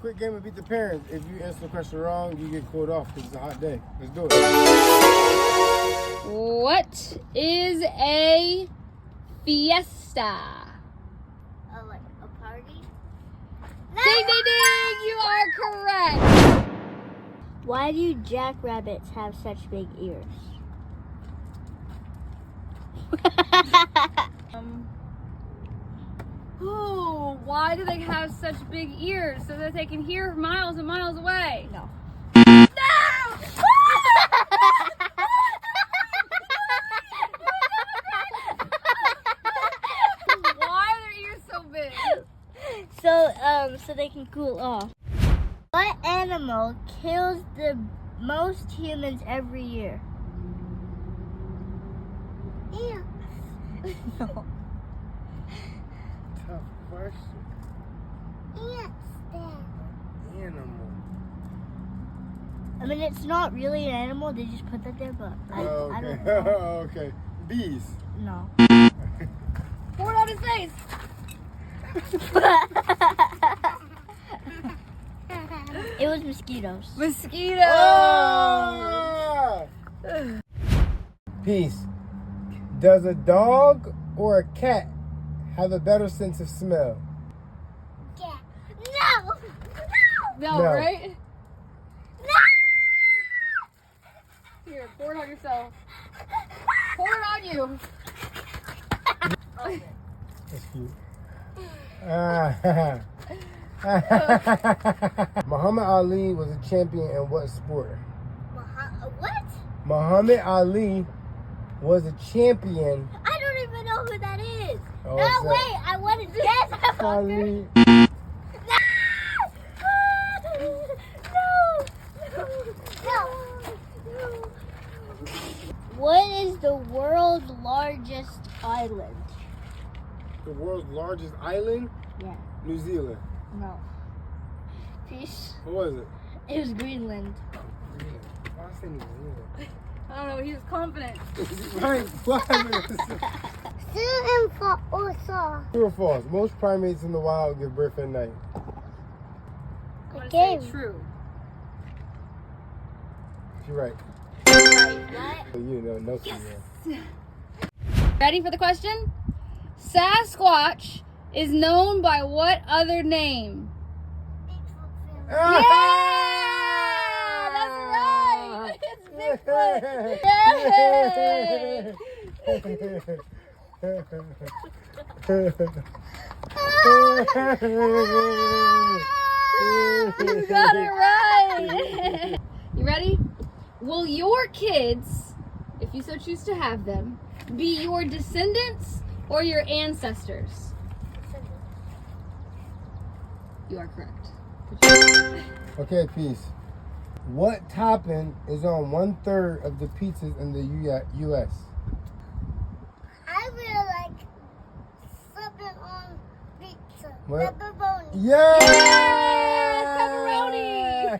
Quick game of Beat the Parents. If you answer the question wrong, you get called off because it's a hot day. Let's do it. What is a fiesta? Oh, like a party? Ding, ding, ding! You are correct. Why do jackrabbits have such big ears? Why do they have such big ears so that they can hear miles and miles away? No. No! Why are their ears so big? So they can cool off. What animal kills the most humans every year? Ants. No. Tough question. Ants, Dad. Animal. I mean, it's not really an animal. They just put that there, but I don't know. Okay. Bees. No. Pour it on his face. It was mosquitoes. Mosquito. Ah! Peace. Does a dog or a cat have a better sense of smell? Yeah. No, No. right? Here, pour it on yourself. Pour it on you. That's cute. Muhammad Ali was a champion in what sport? What? Muhammad Ali was a champion. I don't even know who that is. Oh, No, so- wait. I want to guess. Ali. No. What is the world's largest island? The world's largest island? Yeah. New Zealand. No. Peace. What was it? It was Greenland. Why I say New Zealand? I don't know, he was confident. Right. Why? True or false? Most primates in the wild give birth at night. I'm gonna Game. say true. You're right. What? You know, no. Yes. Ready for the question? Sasquatch is known by what other name? Yeah! That's right! It's Bigfoot! You got it right! You ready? Will your kids, if you so choose to have them, be your descendants or your ancestors? You are correct. Okay, peace. What topping is on 1/3 of the pizzas in the U.S.? I really like something on pizza. What? Pepperoni. Yeah!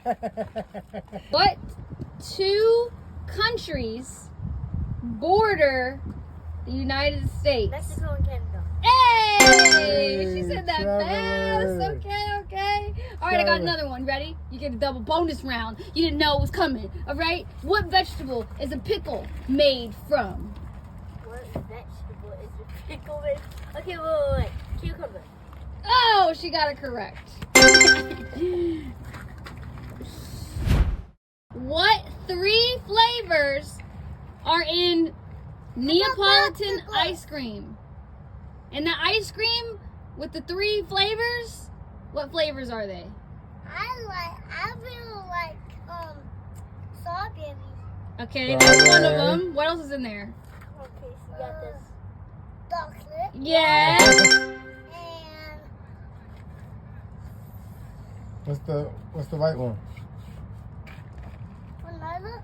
Pepperoni! What two countries border the United States? Mexico and Canada. Hey! She said that Traveler. fast. Okay. All right, I got another one. Ready? You get a double bonus round. You didn't know it was coming. All right? What vegetable is a pickle made from? What vegetable is a pickle with? Okay, wait. Cucumber. Oh, she got it correct. What 3 flavors are in Neapolitan ice cream? And the ice cream with the 3 flavors, what flavors are they? I really like strawberry. Okay, that's one of them. What else is in there? Okay, so you got this chocolate Yes. and What's the white one? another.